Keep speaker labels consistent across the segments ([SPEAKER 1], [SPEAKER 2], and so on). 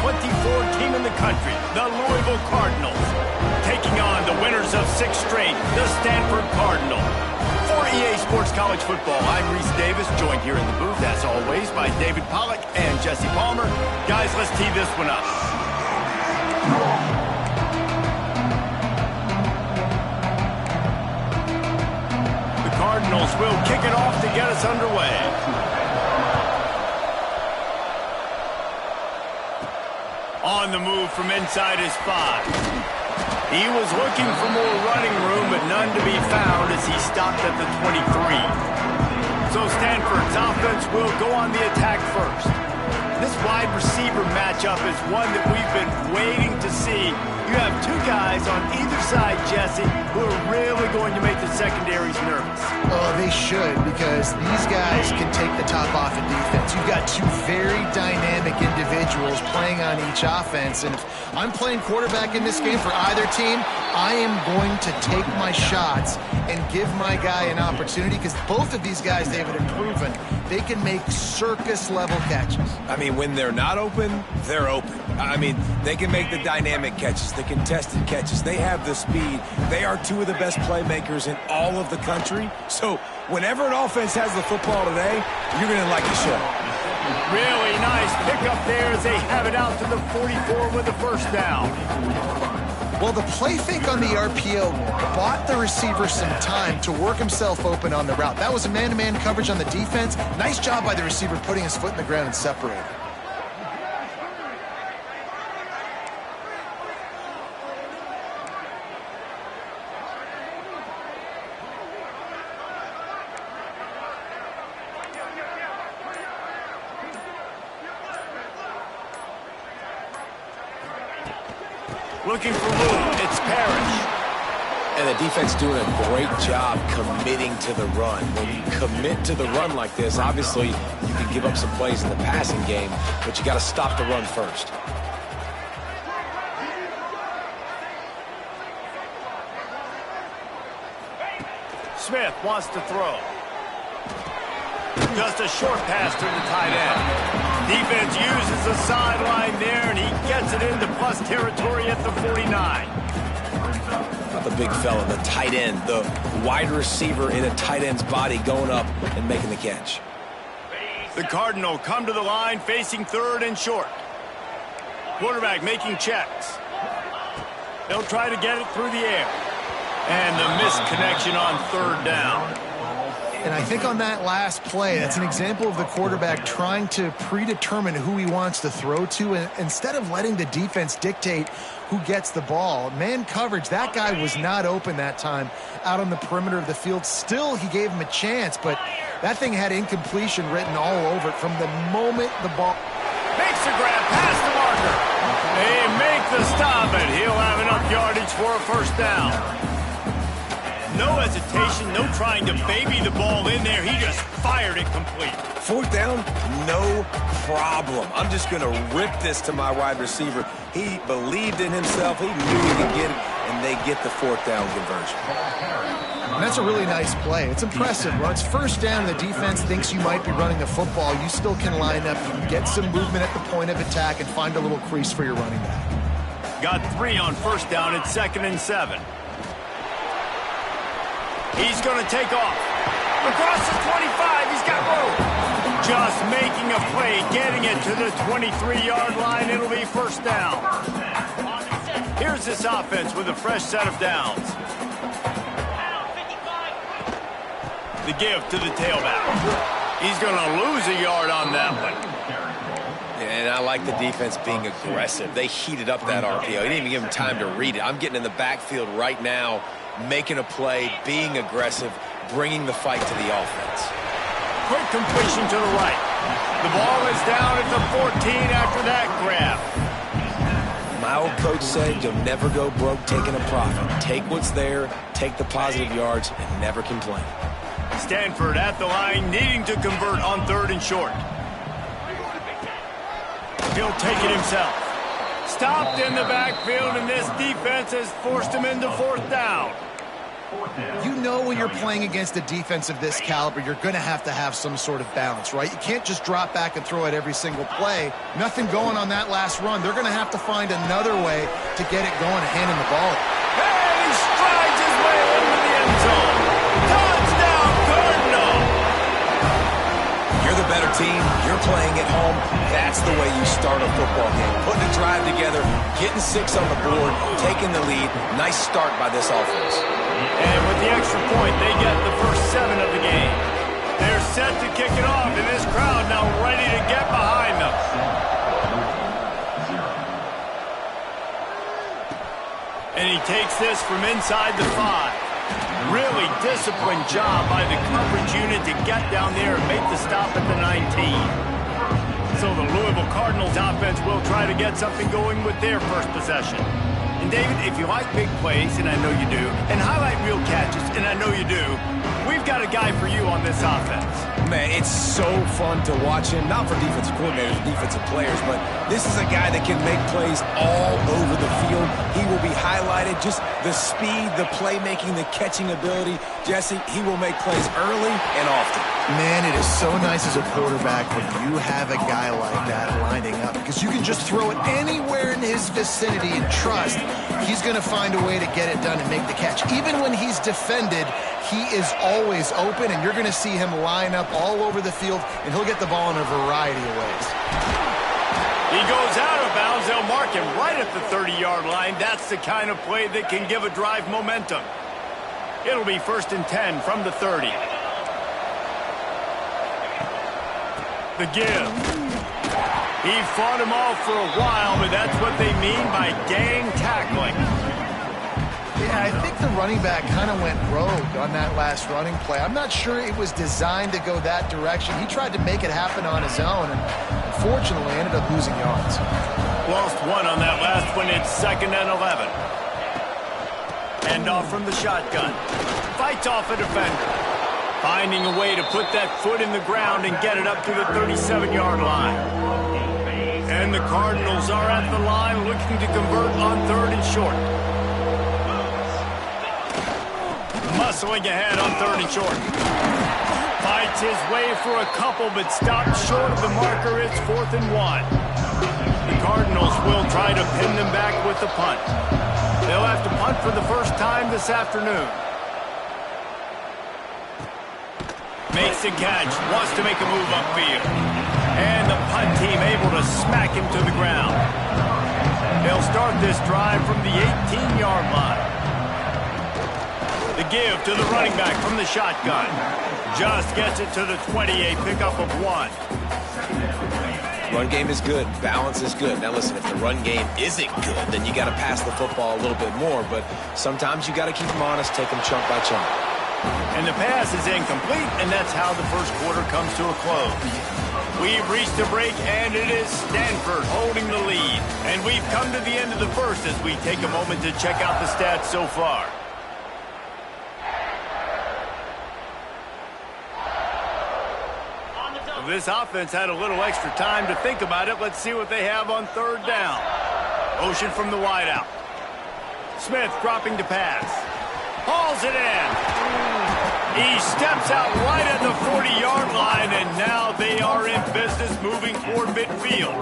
[SPEAKER 1] 24 team in the country, the Louisville Cardinals, taking on the winners of 6 straight, the Stanford Cardinals. For EA Sports College Football, I'm Reese Davis, joined here in the booth, as always, by David Pollack and Jesse Palmer. Guys, let's tee this one up. The Cardinals will kick it off to get us underway. On the move from inside his 5. He was looking for more running room, but none to be found as he stopped at the 23. So Stanford's offense will go on the attack first. This wide receiver matchup is one that we've been waiting to see. You have 2 guys on either side, Jesse, who are really going to make the secondaries nervous.
[SPEAKER 2] Well, they should, because these guys can take the top off in defense. You've got 2 very dynamic individuals playing on each offense, and if I'm playing quarterback in this game for either team, I am going to take my shots and give my guy an opportunity, because both of these guys, David, have proven they can make circus-level catches.
[SPEAKER 3] I mean, when they're not open, they're open. I mean, they can make the dynamic catches, the contested catches. They have the speed. They are 2 of the best playmakers in all of the country. So whenever an offense has the football today, you're going to like the show.
[SPEAKER 1] Really nice pickup there as they have it out to the 44 with the first down.
[SPEAKER 2] Well, the play fake on the RPO bought the receiver some time to work himself open on the route. That was a man-to-man coverage on the defense. Nice job by the receiver putting his foot in the ground and separating.
[SPEAKER 1] Looking for Lou, it's Parrish.
[SPEAKER 3] And the defense doing a great job committing to the run. When you commit to the run like this, obviously you can give up some plays in the passing game, but you got to stop the run first.
[SPEAKER 1] Smith wants to throw. Just a short pass to the tight end. Defense uses the sideline there, and he gets it into plus territory at the 49.
[SPEAKER 3] Not the big fella, the tight end, the wide receiver in a tight end's body going up and making the catch.
[SPEAKER 1] The Cardinal come to the line facing 3rd and short. Quarterback making checks. They'll try to get it through the air. And the missed connection on 3rd down.
[SPEAKER 2] And I think on that last play, that's an example of the quarterback trying to predetermine who he wants to throw to, and instead of letting the defense dictate who gets the ball. Man coverage, that guy was not open that time out on the perimeter of the field. Still, he gave him a chance, but that thing had incompletion written all over it from the moment the ball...
[SPEAKER 1] Makes the grab, past the marker. They make the stop, and he'll have enough yardage for a first down. No hesitation, no trying to baby the ball in there. He just fired it complete.
[SPEAKER 3] 4th down, no problem. I'm just going to rip this to my wide receiver. He believed in himself. He knew he could get it, and they get the 4th down conversion.
[SPEAKER 2] And that's a really nice play. It's impressive. When it's first down and the defense thinks you might be running the football, you still can line up. You can get some movement at the point of attack and find a little crease for your running back.
[SPEAKER 1] Got 3 on first down at 2nd and 7. He's going to take off. Across the 25, he's got room. Just making a play, getting it to the 23-yard line. It'll be first down. Here's this offense with a fresh set of downs. The give to the tailback. He's going to lose a yard on that one.
[SPEAKER 3] And I like the defense being aggressive. They heated up that RPO. He didn't even give him time to read it. I'm getting in the backfield right now, making a play, being aggressive, bringing the fight to the offense.
[SPEAKER 1] Quick completion to the right. The ball is down at the 14 after that grab.
[SPEAKER 3] My old coach said you'll never go broke taking a profit. Take what's there, take the positive yards, and never complain.
[SPEAKER 1] Stanford at the line, needing to convert on 3rd and short. He'll take it himself. Stopped in the backfield, and this defense has forced him into 4th down.
[SPEAKER 2] You know when you're playing against a defense of this caliber, you're going to have some sort of balance, right? You can't just drop back and throw it every single play. Nothing going on that last run. They're going to have to find another way to get it going and hand him the ball.
[SPEAKER 1] And he strides his way into the end zone. Touchdown, Cardinal!
[SPEAKER 3] You're the better team. You're playing at home. That's the way you start a football game. Putting a drive together, getting 6 on the board, taking the lead. Nice start by this offense.
[SPEAKER 1] And with the extra point, they get the first 7 of the game. They're set to kick it off, and this crowd now ready to get behind them. And he takes this from inside the 5. Really disciplined job by the coverage unit to get down there and make the stop at the 19. So the Louisville Cardinals offense will try to get something going with their first possession. And David, if you like big plays, and I know you do, and highlight real catches, and I know you do, we've got a guy for you on this offense.
[SPEAKER 3] Man, it's so fun to watch him, not for defensive coordinators, defensive players, but this is a guy that can make plays all over the field. He will be highlighted, just the speed, the playmaking, the catching ability. Jesse, he will make plays early and often.
[SPEAKER 2] Man, it is so nice as a quarterback when you have a guy like that lining up, because you can just throw it anywhere in his vicinity and trust he's going to find a way to get it done and make the catch. Even when he's defended, he is always open, and you're going to see him line up all over the field, and he'll get the ball in a variety of ways.
[SPEAKER 1] He goes out of bounds. They'll mark him right at the 30-yard line. That's the kind of play that can give a drive momentum. It'll be 1st and 10 from the 30. The give. He fought him off for a while, but that's what they mean by gang tackling.
[SPEAKER 2] Yeah, I think the running back kind of went rogue on that last running play. I'm not sure it was designed to go that direction. He tried to make it happen on his own, and unfortunately ended up losing yards.
[SPEAKER 1] Lost 1 on that last one. It's 2nd and 11. Hand off from the shotgun. Fights off a defender. Finding a way to put that foot in the ground and get it up to the 37-yard line. And the Cardinals are at the line looking to convert on 3rd and short. Muscling ahead on 3rd and short. Fights his way for a couple, but stopped short of the marker. It's 4th and 1. The Cardinals will try to pin them back with the punt. They'll have to punt for the first time this afternoon. Makes the catch, wants to make a move upfield. And the punt team able to smack him to the ground. They'll start this drive from the 18-yard line. The give to the running back from the shotgun. Just gets it to the 20, a pickup of 1.
[SPEAKER 3] Run game is good. Balance is good. Now listen, if the run game isn't good, then you got to pass the football a little bit more. But sometimes you got to keep them honest, take them chunk by chunk.
[SPEAKER 1] And the pass is incomplete, and that's how the first quarter comes to a close. We've reached the break, and it is Stanford holding the lead. And we've come to the end of the first as we take a moment to check out the stats so far. This offense had a little extra time to think about it. Let's see what they have on 3rd down. Motion from the wideout. Smith dropping to pass. Hauls it in. He steps out right at the 40-yard line, and now they are in business moving toward midfield.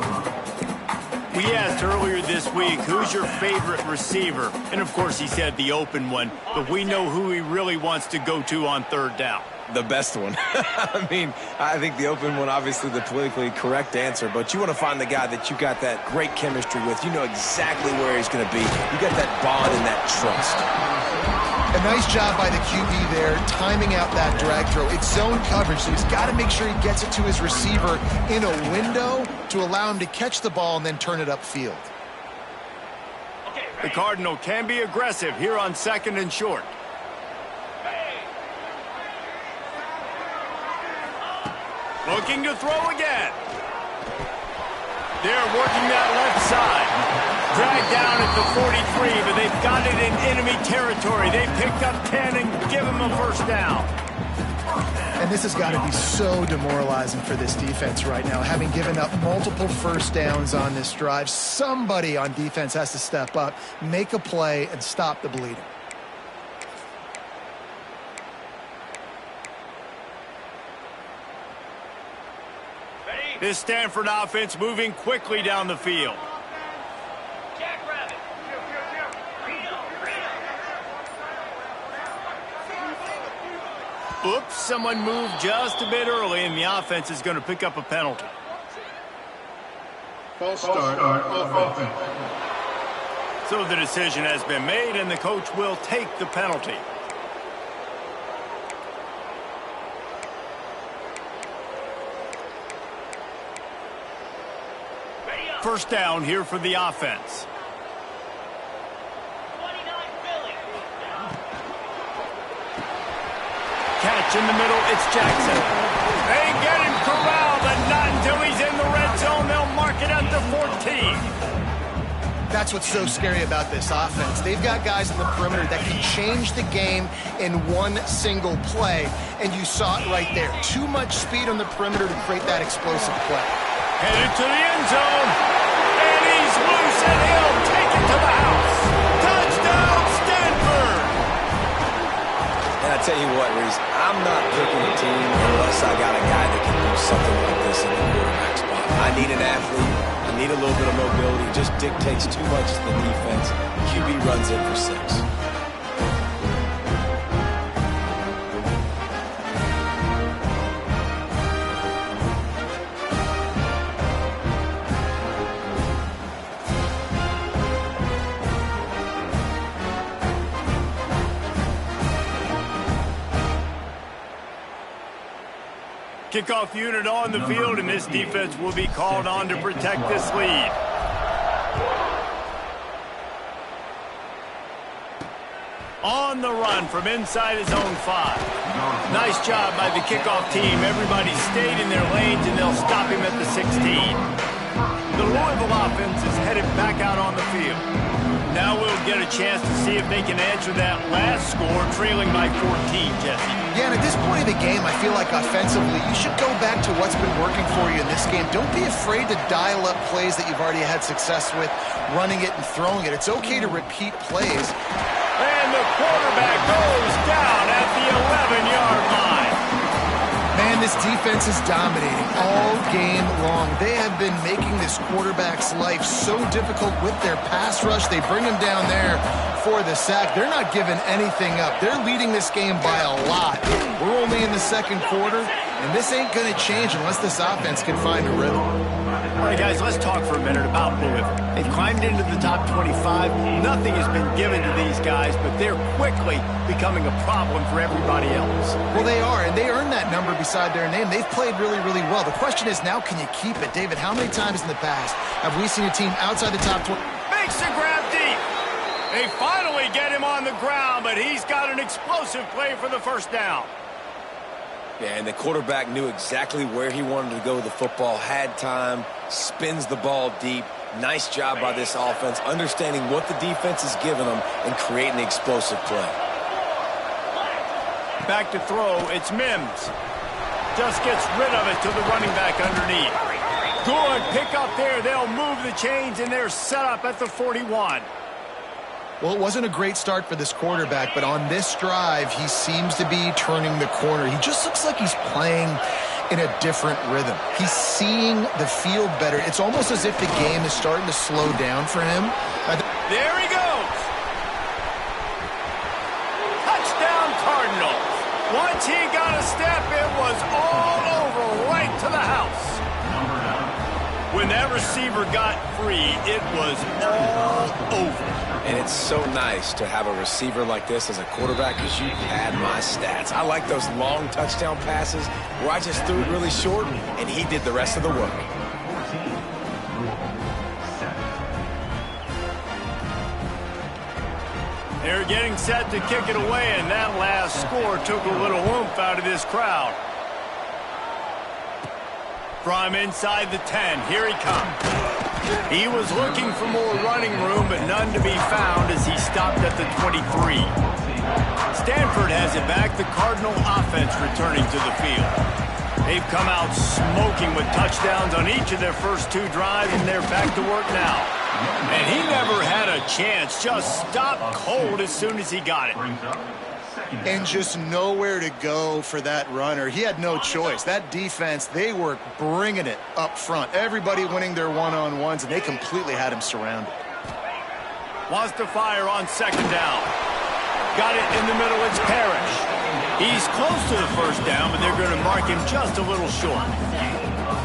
[SPEAKER 1] We asked earlier this week, who's your favorite receiver? And, of course, he said the open one, but we know who he really wants to go to on 3rd down.
[SPEAKER 3] The best one. I mean, I think the open one, obviously the politically correct answer, but you want to find the guy that you got that great chemistry with. You know exactly where he's going to be. You got that bond and that trust.
[SPEAKER 2] A nice job by the QB there, timing out that drag throw. It's zone coverage, so he's got to make sure he gets it to his receiver in a window to allow him to catch the ball and then turn it upfield.
[SPEAKER 1] The Cardinal can be aggressive here on 2nd and short. Looking to throw again. They're working that left side. Dragged down at the 43, but they've got it in enemy territory. They picked up 10 and give him a first down.
[SPEAKER 2] And this has got to be so demoralizing for this defense right now. Having given up multiple first downs on this drive, somebody on defense has to step up, make a play, and stop the bleeding.
[SPEAKER 1] This Stanford offense moving quickly down the field. Oops, someone moved just a bit early, and the offense is going to pick up a penalty.
[SPEAKER 4] False start of offense.
[SPEAKER 1] So the decision has been made, and the coach will take the penalty. First down here for the offense. Catch in the middle, it's Jackson. They get him corralled, but not until he's in the red zone. They'll mark it at the 14.
[SPEAKER 2] That's what's so scary about this offense. They've got guys in the perimeter that can change the game in one single play, and you saw it right there. Too much speed on the perimeter to create that explosive play.
[SPEAKER 1] Headed to the end zone, and he's loose, and he'll take it to the house. Touchdown, Stanford!
[SPEAKER 3] And I tell you what, Reese, I'm not picking a team unless I got a guy that can do something like this in the quarterback spot. I need an athlete. I need a little bit of mobility. It just dictates too much to the defense. QB runs in for 6.
[SPEAKER 1] Kickoff unit on the field, and this defense will be called on to protect this lead. On the run from inside his own 5. Nice job by the kickoff team. Everybody stayed in their lanes, and they'll stop him at the 16. The Louisville offense is headed back out on the field. Now we'll get a chance to see if they can answer that last score, trailing by 14, Jesse.
[SPEAKER 2] Yeah, and at this point of the game, I feel like offensively, you should go back to what's been working for you in this game. Don't be afraid to dial up plays that you've already had success with, running it and throwing it. It's okay to repeat plays.
[SPEAKER 1] And the quarterback goes down at the 11-yard line.
[SPEAKER 2] Man, this defense is dominating all game long. They have been making this quarterback's life so difficult with their pass rush. They bring him down there for the sack. They're not giving anything up. They're leading this game by a lot. We're only in the second quarter, and this ain't going to change unless this offense can find a rhythm.
[SPEAKER 1] All right, guys, let's talk for a minute about Louisville. They've climbed into the top 25. Nothing has been given to these guys, but they're quickly becoming a problem for everybody else.
[SPEAKER 2] Well, they are, and they earned that number beside their name. They've played really, really well. The question is, now can you keep it? David, how many times in the past have we seen a team outside the top 20?
[SPEAKER 1] Makes the grab deep. They finally get him on the ground, but he's got an explosive play for the first down.
[SPEAKER 3] Yeah, and the quarterback knew exactly where he wanted to go with the football, had time, spins the ball deep. Nice job by this offense, understanding what the defense is giving them and creating an explosive play.
[SPEAKER 1] Back to throw, it's Mims. Just gets rid of it to the running back underneath. Good pick up there. They'll move the chains, and they're set up at the 41.
[SPEAKER 2] Well, it wasn't a great start for this quarterback, but on this drive, he seems to be turning the corner. He just looks like he's playing in a different rhythm. He's seeing the field better. It's almost as if the game is starting to slow down for him.
[SPEAKER 1] There he goes. Touchdown, Cardinals. Once he got a step, it was all over, right to the house. When that receiver got free, it was all over.
[SPEAKER 3] And it's so nice to have a receiver like this as a quarterback because you had my stats. I like those long touchdown passes where I just threw it really short and he did the rest of the work.
[SPEAKER 1] They're getting set to kick it away, and that last score took a little oomph out of this crowd. From inside the 10, here he comes. He was looking for more running room, but none to be found as he stopped at the 23. Stanford has it back. The Cardinal offense returning to the field. They've come out smoking with touchdowns on each of their first 2 drives, and they're back to work now. And he never had a chance. Just stopped cold as soon as he got it.
[SPEAKER 2] and just nowhere to go for that runner. He had no choice. That defense, they were bringing it up front. Everybody winning their one-on-ones, and they completely had him surrounded.
[SPEAKER 1] Wants to fire on second down. Got it in the middle. It's Parrish. He's close to the first down, but they're going to mark him just a little short.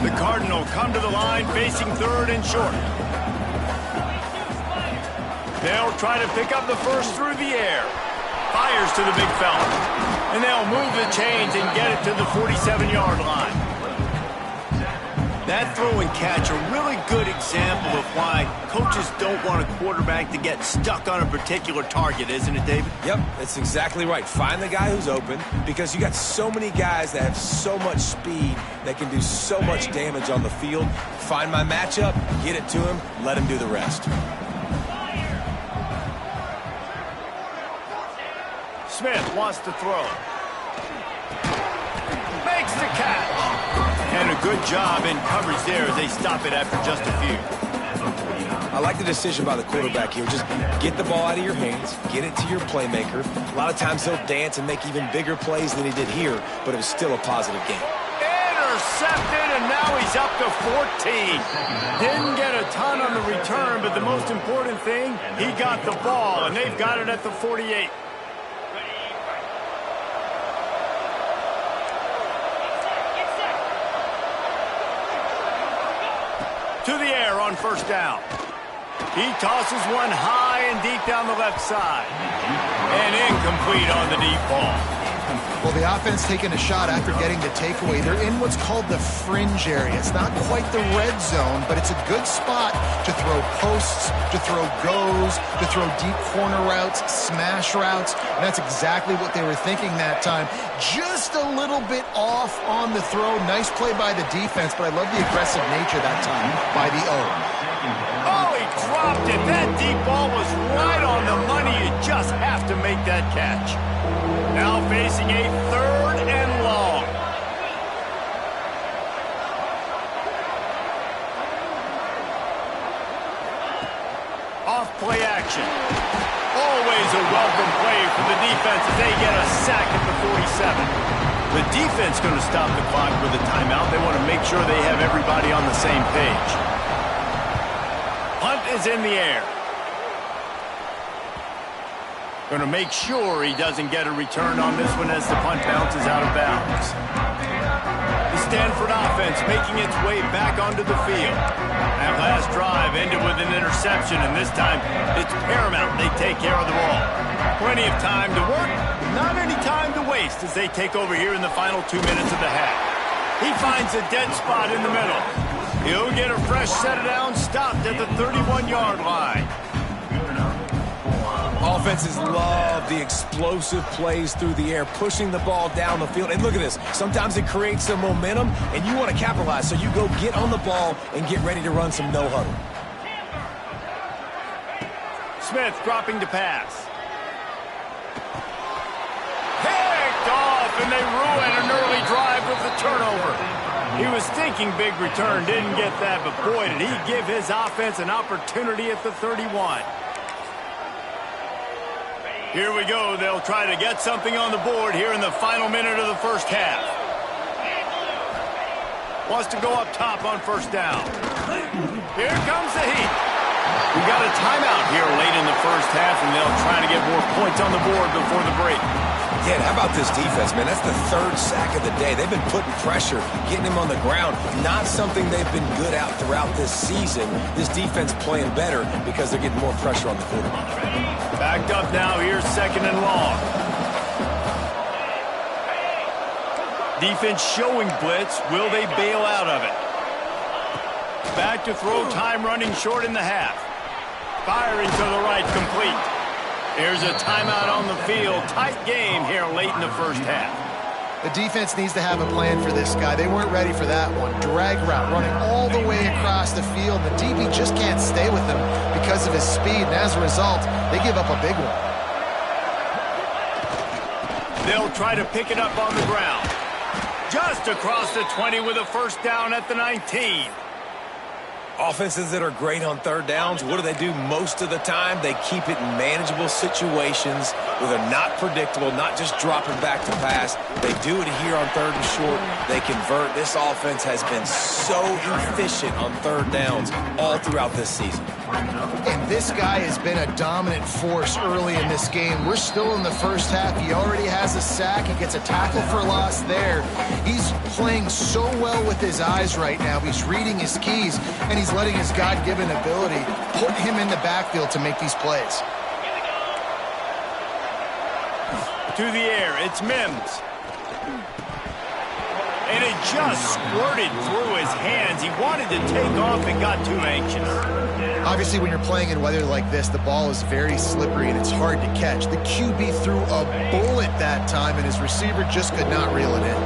[SPEAKER 1] The Cardinal come to the line facing third and short. They'll try to pick up the first through the air. Fires to the big fella. And they'll move the chains and get it to the 47-yard line. That throw and catch, a really good example of why coaches don't want a quarterback to get stuck on a particular target, isn't it, David?
[SPEAKER 3] Yep, that's exactly right. Find the guy who's open, because you got so many guys that have so much speed that can do so much damage on the field. Find my matchup, get it to him, let him do the rest.
[SPEAKER 1] Smith wants to throw. Makes the catch. And a good job in coverage there as they stop it after just a few.
[SPEAKER 3] I like the decision by the quarterback here. Just get the ball out of your hands, get it to your playmaker. A lot of times he'll dance and make even bigger plays than he did here, but it was still a positive game.
[SPEAKER 1] Intercepted, and now he's up to 14. Didn't get a ton on the return, but the most important thing, he got the ball, and they've got it at the 48. To the air on first down. He tosses one high and deep down the left side. And incomplete on the deep ball.
[SPEAKER 2] Well, the offense taking a shot after getting the takeaway. They're in what's called the fringe area. It's not quite the red zone, but it's a good spot to throw posts, to throw goes, to throw deep corner routes, smash routes. And that's exactly what they were thinking that time. Just a little bit off on the throw. Nice play by the defense, but I love the aggressive nature that time by the O.
[SPEAKER 1] Oh, he dropped it. That deep ball was right on the money. You just have to make that catch. Now facing a third and long. Off play action. Always a welcome play for the defense as they get a sack at the 47. The defense going to stop the clock with a timeout. They want to make sure they have everybody on the same page. Punt is in the air. Going to make sure he doesn't get a return on this one as the punt bounces out of bounds. The Stanford offense making its way back onto the field. That last drive ended with an interception, and this time it's paramount they take care of the ball. Plenty of time to work, not any time to waste as they take over here in the final 2 minutes of the half. He finds a dead spot in the middle. He'll get a fresh set it down, stopped at the 31-yard line.
[SPEAKER 3] Offenses love the explosive plays through the air, pushing the ball down the field. And look at this. Sometimes it creates some momentum, and you want to capitalize. So you go get on the ball and get ready to run some no-huddle.
[SPEAKER 1] Smith dropping to pass. Picked off, and they ruin an early drive with the turnover. He was thinking big return, didn't get that, but boy, did he give his offense an opportunity at the 31. Here we go. They'll try to get something on the board here in the final minute of the first half. Wants to go up top on first down. Here comes the heat. We got a timeout here late in the first half, and they'll try to get more points on the board before the break.
[SPEAKER 3] Yeah, how about this defense, man? That's the third sack of the day. They've been putting pressure, getting him on the ground. Not something they've been good at throughout this season. This defense playing better because they're getting more pressure on the quarterback.
[SPEAKER 1] Backed up now. Here's second and long. Defense showing blitz. Will they bail out of it? Back to throw, time running short in the half. Firing to the right, complete. Here's a timeout on the field. Tight game here late in the first half.
[SPEAKER 2] The defense needs to have a plan for this guy. They weren't ready for that one. Drag route, running all the way across the field. The DB just can't stay with him because of his speed, and as a result, they give up a big one.
[SPEAKER 1] They'll try to pick it up on the ground. Just across the 20 with a first down at the 19.
[SPEAKER 3] Offenses that are great on third downs, what do most of the time? They keep it in manageable situations where they're not predictable, not just dropping back to pass. They do it here on third and short. They convert. This offense has been so efficient on third downs all throughout this season.
[SPEAKER 2] And this guy has been a dominant force early in this game. We're still in the first half. He already has a sack. He gets a tackle for loss there. He's playing so well with his eyes right now. He's reading his keys, and he's letting his God-given ability put him in the backfield to make these plays.
[SPEAKER 1] To the air, it's Mims. And it just squirted through his hands. He wanted to take off and got too anxious.
[SPEAKER 2] Obviously, when you're playing in weather like this, the ball is very slippery and it's hard to catch. The QB threw a bullet that time, and his receiver just could not reel it in.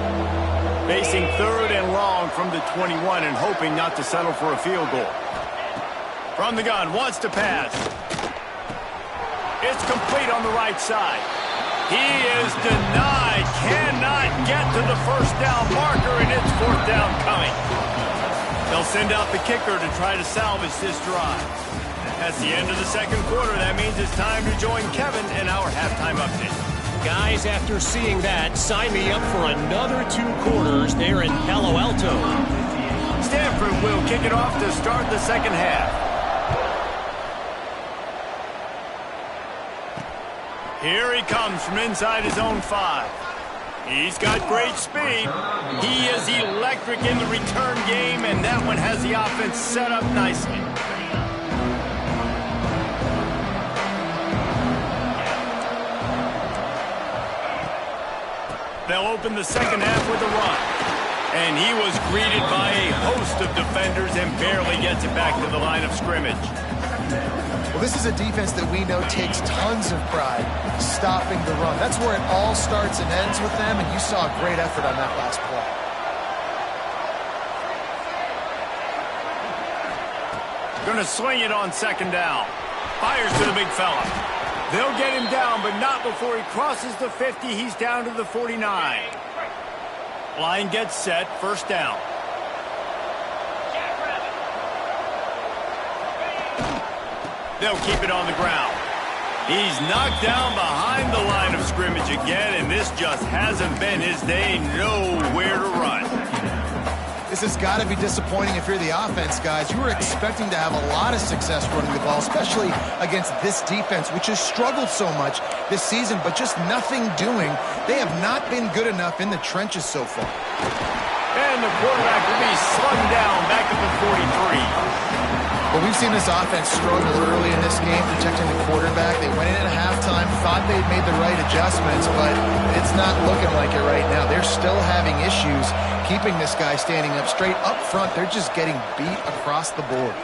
[SPEAKER 1] Facing third and long from the 21 and hoping not to settle for a field goal. From the gun, wants to pass. It's complete on the right side. He is denied, cannot get to the first down marker, and it's fourth down coming. They'll send out the kicker to try to salvage this drive. That's the end of the second quarter. That means it's time to join Kevin in our halftime update.
[SPEAKER 5] Guys, after seeing that, sign me up for another 2 quarters there in Palo Alto.
[SPEAKER 1] Stanford will kick it off to start the second half. Here he comes from inside his own 5. He's got great speed. He is electric in the return game, and that one has the offense set up nicely. They'll open the second half with a run. And he was greeted by a host of defenders and barely gets it back to the line of scrimmage.
[SPEAKER 2] Well, this is a defense that we know takes tons of pride stopping the run. That's where it all starts and ends with them, and you saw a great effort on that last play.
[SPEAKER 1] Going to swing it on second down. Fires to the big fella. They'll get him down, but not before he crosses the 50. He's down to the 49. Line gets set, first down. They'll keep it on the ground. He's knocked down behind the line of scrimmage again, and this just hasn't been his day. Nowhere to run.
[SPEAKER 2] This has got to be disappointing if you're the offense, guys. You were expecting to have a lot of success running the ball, especially against this defense, which has struggled so much this season, but just nothing doing. They have not been good enough in the trenches so far.
[SPEAKER 1] And the quarterback will be slung down back at the 43.
[SPEAKER 2] But we've seen this offense struggle early in this game protecting the quarterback. They went in at halftime, thought they'd made the right adjustments, but it's not looking like it right now. They're still having issues keeping this guy standing up straight. Up front, they're just getting beat across the board.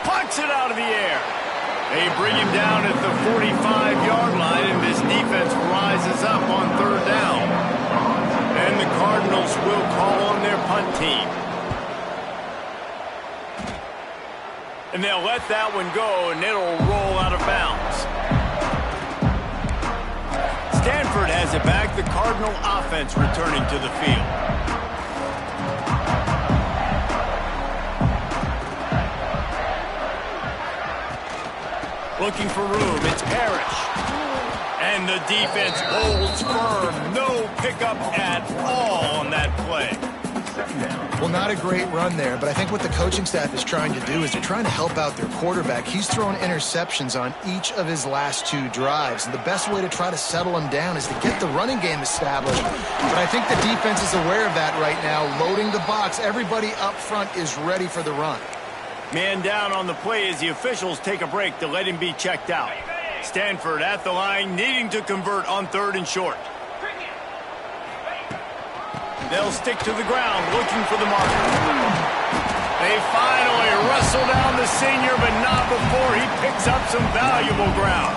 [SPEAKER 1] Punts it out of the air. They bring him down at the 45-yard line, and this defense rises up on third down. And the Cardinals will call on their punt team. And they'll let that one go, and it'll roll out of bounds. Stanford has it back. The Cardinal offense returning to the field. Looking for room. It's Parrish. And the defense holds firm. No pickup at all on that play.
[SPEAKER 2] Well, not a great run there, but I think what the coaching staff is trying to do is they're trying to help out their quarterback. He's thrown interceptions on each of his last 2 drives, and the best way to try to settle him down is to get the running game established. But I think the defense is aware of that right now, loading the box. Everybody up front is ready for the run.
[SPEAKER 1] Man down on the play as the officials take a break to let him be checked out. Stanford at the line, needing to convert on third and short. They'll stick to the ground, looking for the marker. They finally wrestle down the senior, but not before he picks up some valuable ground.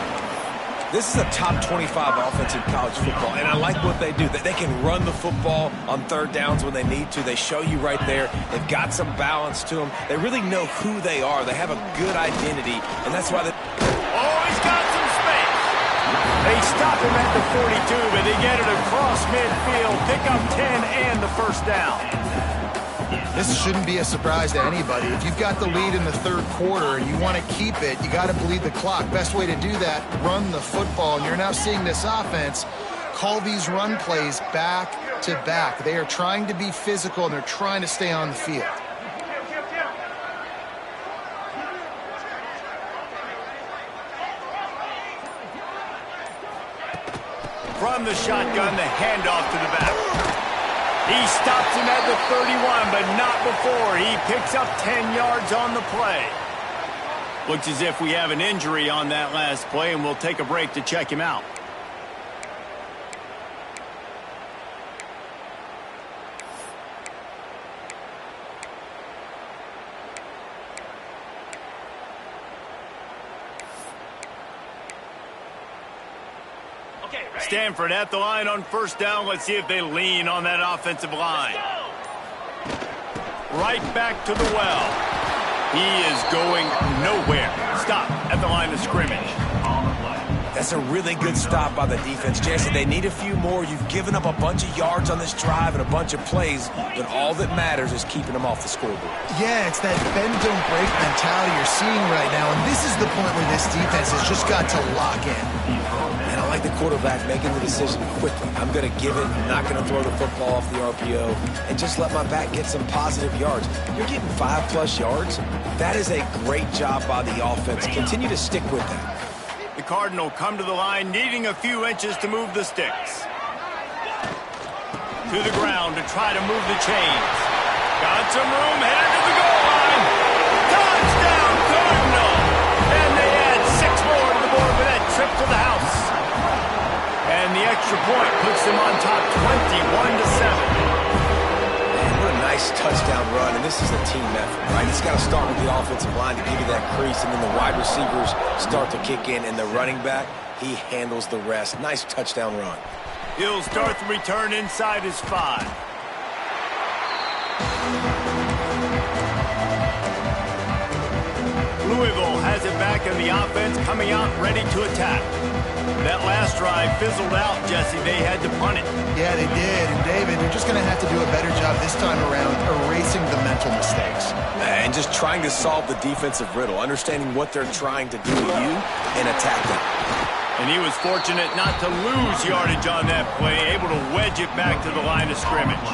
[SPEAKER 3] This is a top 25 offense in college football, and I like what they do. That they can run the football on third downs when they need to. They show you right there. They've got some balance to them. They really know who they are. They have a good identity, and that's why they...
[SPEAKER 1] Oh, he's got some space. They stop him at the 42, but they get it across midfield. Pick up 10 and the first down.
[SPEAKER 2] This shouldn't be a surprise to anybody. If you've got the lead in the third quarter and you want to keep it, you got to bleed the clock. Best way to do that, run the football. And you're now seeing this offense call these run plays back to back. They are trying to be physical, and they're trying to stay on the field.
[SPEAKER 1] From the shotgun, the handoff to the back. He stops him at the 31, but not before. He picks up 10 yards on the play. Looks as if we have an injury on that last play, and we'll take a break to check him out. Stanford at the line on first down. Let's see if they lean on that offensive line. Right back to the well. He is going nowhere. Stop at the line of scrimmage.
[SPEAKER 3] That's a really good stop by the defense, Jesse. They need a few more. You've given up a bunch of yards on this drive and a bunch of plays, but all that matters is keeping them off the scoreboard.
[SPEAKER 2] Yeah, it's that bend, don't break mentality you're seeing right now, and this is the point where this defense has just got to lock in.
[SPEAKER 3] And I like the quarterback making the decision quickly. I'm going to give it, I'm not going to throw the football off the RPO, and just let my back get some positive yards. You're getting 5+ yards. That is a great job by the offense. Continue to stick with that.
[SPEAKER 1] The Cardinal come to the line, needing a few inches to move the sticks. To the ground to try to move the chains. Got some room, headed to the goal line. Touchdown, Cardinal! And they add 6 more to the board with that trip to the house. And the extra point puts them on top 21-7.
[SPEAKER 3] Nice touchdown run, and this is a team effort, right? It's got to start with the offensive line to give you that crease, and then the wide receivers start to kick in, and the running back, he handles the rest. Nice touchdown run.
[SPEAKER 1] He'll start the return inside his 5. Louisville has it back, and the offense coming out ready to attack. That last drive fizzled out, Jesse. They had to punt it.
[SPEAKER 2] Yeah, they did. And, David, they're just going to have to do a better job this time around erasing the mental mistakes.
[SPEAKER 3] And just trying to solve the defensive riddle, understanding what they're trying to do to you and attack them.
[SPEAKER 1] And he was fortunate not to lose yardage on that play, able to wedge it back to the line of scrimmage.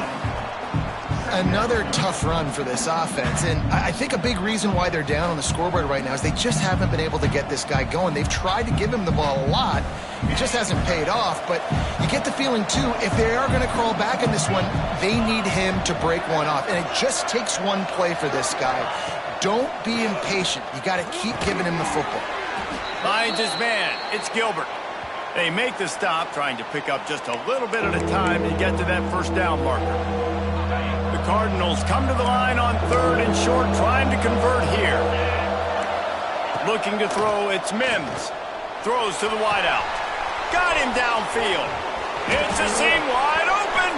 [SPEAKER 2] Another tough run for this offense, and I think a big reason why they're down on the scoreboard right now is they just haven't been able to get this guy going. They've tried to give him the ball a lot. It just hasn't paid off, but you get the feeling, too, if they are going to crawl back in this one, they need him to break one off, and it just takes one play for this guy. Don't be impatient. You got to keep giving him the football.
[SPEAKER 1] Finds his man. It's Gilbert. They make the stop, trying to pick up just a little bit at a time to get to that first down marker. Cardinals come to the line on 3rd and short, trying to convert here. Looking to throw, it's Mims. Throws to the wideout. Got him downfield. It's a seam wide open.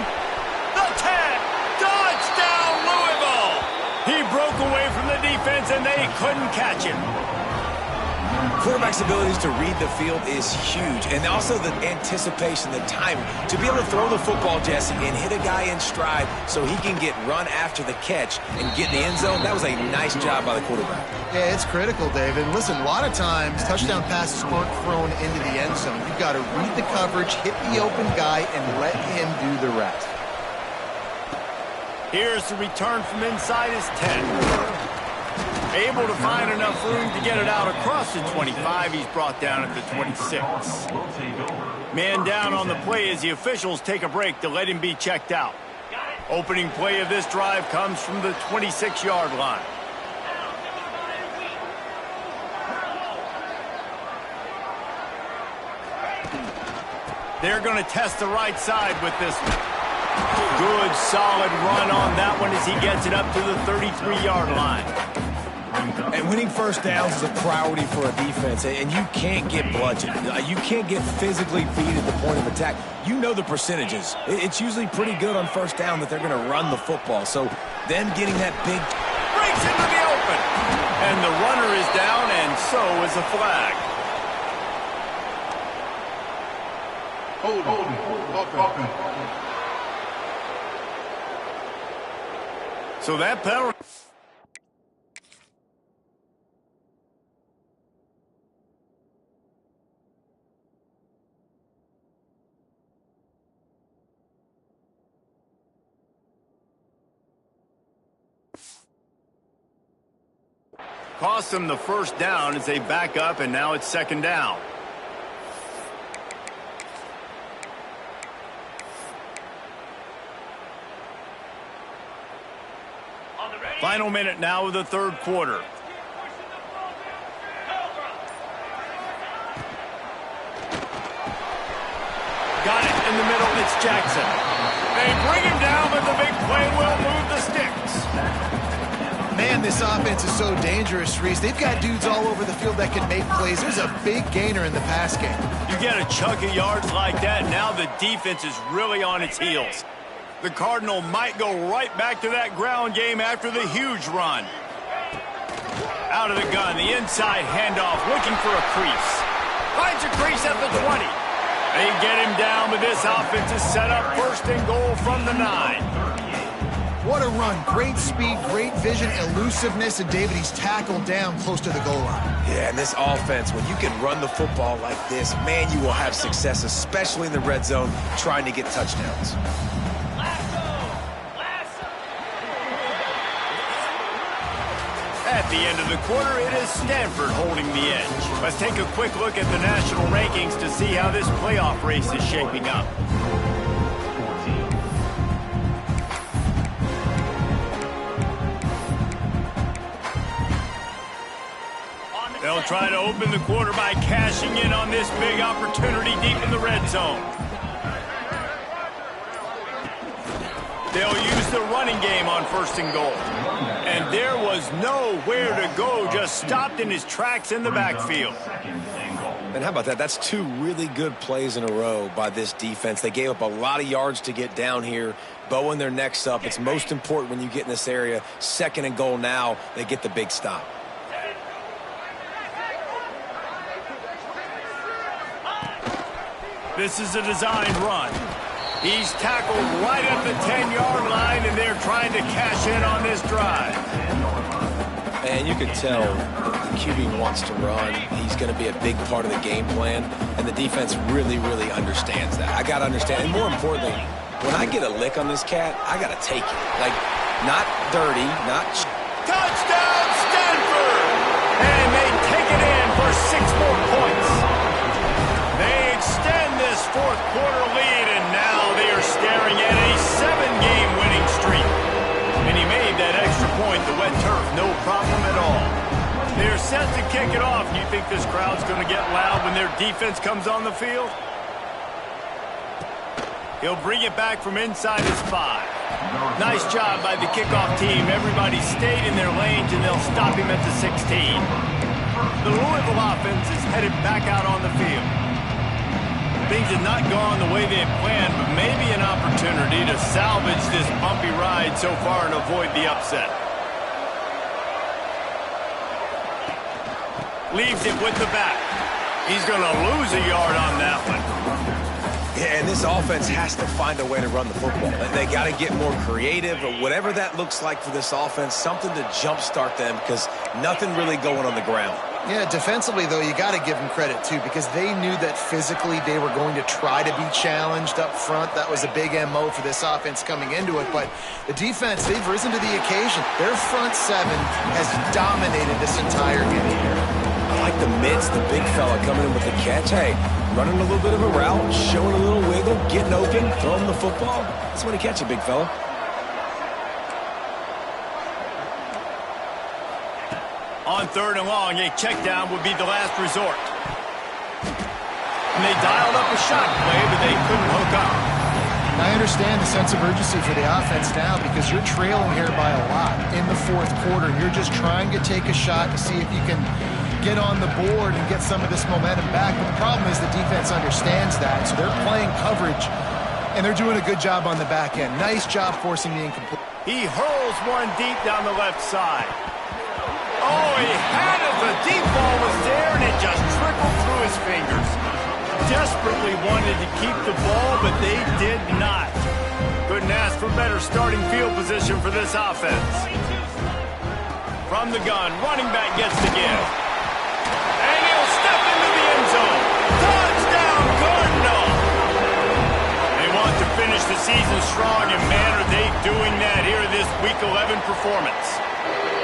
[SPEAKER 1] The 10. Touchdown, Louisville. He broke away from the defense, and they couldn't catch him.
[SPEAKER 3] Quarterback's abilities to read the field is huge, and also the anticipation, the timing. To be able to throw the football, Jesse, and hit a guy in stride so he can get run after the catch and get in the end zone, that was a nice job by the quarterback.
[SPEAKER 2] Yeah, it's critical, David. Listen, a lot of times touchdown passes aren't thrown into the end zone. You've got to read the coverage, hit the open guy, and let him do the rest.
[SPEAKER 1] Here's the return from inside his 10. Able to find enough room to get it out across the 25. He's brought down at the 26. Man down on the play as the officials take a break to let him be checked out. Opening play of this drive comes from the 26-yard line. They're going to test the right side with this one. Good, solid run on that one as he gets it up to the 33-yard line.
[SPEAKER 3] And winning first downs is a priority for a defense, and you can't get bludgeoned. You can't get physically beat at the point of attack. You know the percentages. It's usually pretty good on first down that they're going to run the football. So them getting that big...
[SPEAKER 1] breaks into the open. And the runner is down, and so is a flag.
[SPEAKER 4] Hold.
[SPEAKER 1] So that penalty. Cost them the first down as they back up, and now it's second down. Final minute now of the third quarter. Got it in the middle. It's Jackson. They bring him down, but the big play will move the sticks.
[SPEAKER 2] Man, this offense is so dangerous, Reese. They've got dudes all over the field that can make plays. There's a big gainer in the pass game.
[SPEAKER 1] You get a chunk of yards like that, now the defense is really on its heels. The Cardinal might go right back to that ground game after the huge run. Out of the gun, the inside handoff, looking for a crease. Finds a crease at the 20. They get him down, but this offense is set up first and goal from the 9.
[SPEAKER 2] What a run. Great speed, great vision, elusiveness, and David, he's tackled down close to the goal line.
[SPEAKER 3] Yeah, and this offense, when you can run the football like this, man, you will have success, especially in the red zone, trying to get touchdowns.
[SPEAKER 1] At the end of the quarter, it is Stanford holding the edge. Let's take a quick look at the national rankings to see how this playoff race is shaping up. They'll try to open the quarter by cashing in on this big opportunity deep in the red zone. They'll use the running game on first and goal. And there was nowhere to go, just stopped in his tracks in the backfield.
[SPEAKER 3] And how about that? That's two really good plays in a row by this defense. They gave up a lot of yards to get down here, bowing their necks up. It's most important when you get in this area. Second and goal now, they get the big stop.
[SPEAKER 1] This is a designed run. He's tackled right at the 10-yard line, and they're trying to cash in on this drive.
[SPEAKER 3] And you can tell the QB wants to run. He's going to be a big part of the game plan, and the defense really, really understands that. I got to understand, and more importantly, when I get a lick on this cat, I got to take it. Like, not dirty, not...
[SPEAKER 1] Touchdown, Stanford! And they take it in for 6 more points. They extend this fourth quarter lead, and now they are staring at a 7-game winning streak. And he made that extra point, the wet turf, no problem at all. They're set to kick it off. Do you think this crowd's going to get loud when their defense comes on the field? He'll bring it back from inside his 5. Nice job by the kickoff team. Everybody stayed in their lanes, and they'll stop him at the 16. The Louisville offense is headed back out on the field. Things have not gone the way they had planned, but maybe an opportunity to salvage this bumpy ride so far and avoid the upset. Leaves it with the back. He's going to lose a yard on that one.
[SPEAKER 3] Yeah, and this offense has to find a way to run the football. They got to get more creative, or whatever that looks like for this offense, something to jumpstart them, because nothing really going on the ground.
[SPEAKER 2] Yeah, defensively, though, you got to give them credit, too, because they knew that physically they were going to try to be challenged up front. That was a big MO for this offense coming into it. But the defense, they've risen to the occasion. Their front 7 has dominated this entire game.
[SPEAKER 3] I like the mids, the big fella coming in with the catch. Hey, running a little bit of a route, showing a little wiggle, getting open, throwing the football. That's when he catch a big fella.
[SPEAKER 1] On third and long, a check down would be the last resort. And they dialed up a shot play, but they couldn't hook up.
[SPEAKER 2] I understand the sense of urgency for the offense now because you're trailing here by a lot in the fourth quarter. You're just trying to take a shot to see if you can get on the board and get some of this momentum back. But the problem is the defense understands that, so they're playing coverage, and they're doing a good job on the back end. Nice job forcing the incomplete.
[SPEAKER 1] He hurls one deep down the left side. Oh, he had it. The deep ball was there, and it just trickled through his fingers. Desperately wanted to keep the ball, but they did not. Couldn't ask ask for better starting field position for this offense. From the gun, running back gets the give. And he'll step into the end zone. Touchdown, Cardinal! They want to finish the season strong, and man, are they doing that here in this Week 11 performance.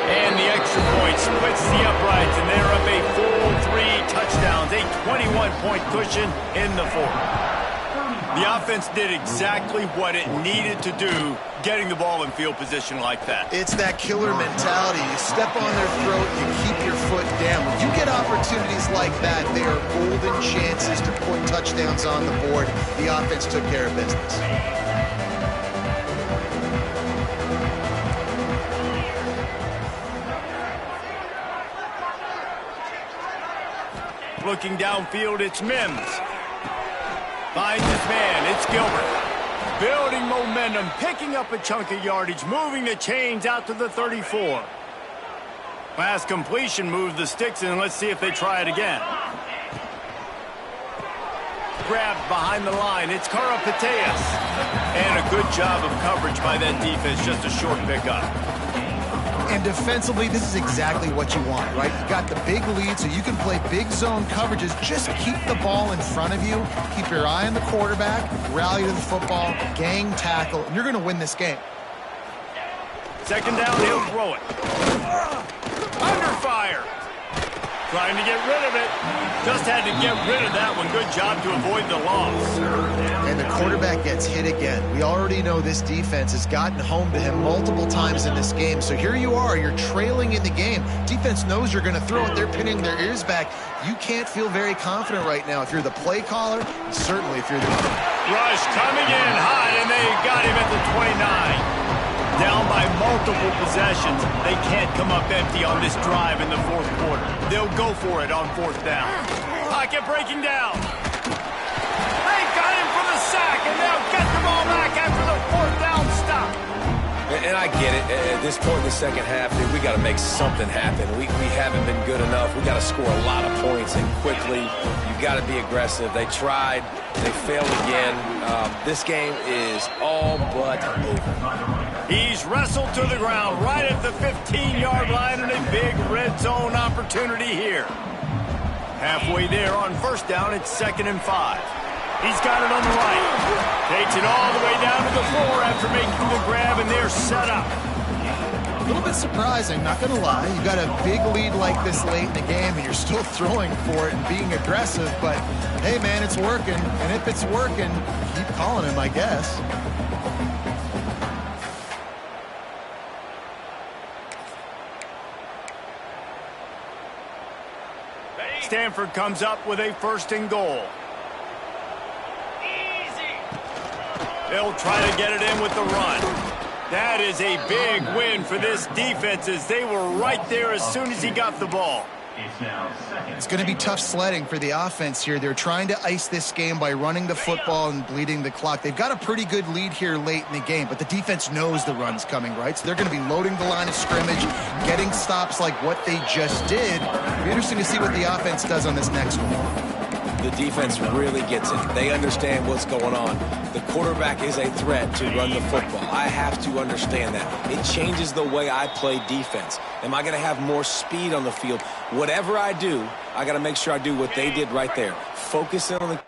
[SPEAKER 1] And the extra point splits the uprights, and they're up a full 3 touchdowns, a 21-point cushion in the fourth. The offense did exactly what it needed to do, getting the ball in field position like that.
[SPEAKER 2] It's that killer mentality. You step on their throat, you keep your foot down. When you get opportunities like that, they are golden chances to put touchdowns on the board. The offense took care of business.
[SPEAKER 1] Looking downfield, it's Mims. Finds his man, it's Gilbert. Building momentum, picking up a chunk of yardage, moving the chains out to the 34. Pass completion, moves the sticks in. Let's see if they try it again. Grabbed behind the line, it's Karapateas. And a good job of coverage by that defense, just a short pickup.
[SPEAKER 2] And defensively, this is exactly what you want, right? You got the big lead, so you can play big zone coverages. Just keep the ball in front of you. Keep your eye on the quarterback. Rally to the football. Gang tackle. And you're going to win this game.
[SPEAKER 1] Second down, he'll throw it. Under fire. Trying to get rid of it. Just had to get rid of that one. Good job to avoid the loss.
[SPEAKER 2] And the quarterback gets hit again. We already know this defense has gotten home to him multiple times in this game. So here you are. You're trailing in the game. Defense knows you're going to throw it. They're pinning their ears back. You can't feel very confident right now if you're the play caller, and certainly if you're the...
[SPEAKER 1] Rush coming in hot, and they got him at the 29. Down by multiple possessions. They can't come up empty on this drive in the fourth quarter. They'll go for it on fourth down. Pocket breaking down. They got him for the sack, and they'll get the ball back after the fourth down stop.
[SPEAKER 3] And I get it. At this point in the second half, we got to make something happen. We haven't been good enough. We got to score a lot of points and quickly. You got to be aggressive. They tried. They failed again. This game is all but over.
[SPEAKER 1] He's wrestled to the ground right at the 15-yard line, and a big red zone opportunity here. Halfway there on first down, it's 2nd and 5. He's got it on the right. Takes it all the way down to the floor after making the grab, and they're set up.
[SPEAKER 2] A little bit surprising, not going to lie. You got a big lead like this late in the game, and you're still throwing for it and being aggressive. But, hey, man, it's working. And if it's working, keep calling him, I guess.
[SPEAKER 1] Stanford comes up with a 1st and goal. They'll try to get it in with the run. That is a big win for this defense, as they were right there as soon as he got the ball.
[SPEAKER 2] It's going to be tough sledding for the offense here. They're trying to ice this game by running the football and bleeding the clock. They've got a pretty good lead here late in the game, but the defense knows the run's coming, right? So they're going to be loading the line of scrimmage, getting stops like what they just did. It'll be interesting to see what the offense does on this next one.
[SPEAKER 3] The defense really gets it. They understand what's going on. The quarterback is a threat to run the football. I have to understand that. It changes the way I play defense. Am I going to have more speed on the field? Whatever I do, I got to make sure I do what they did right there. Focus in on the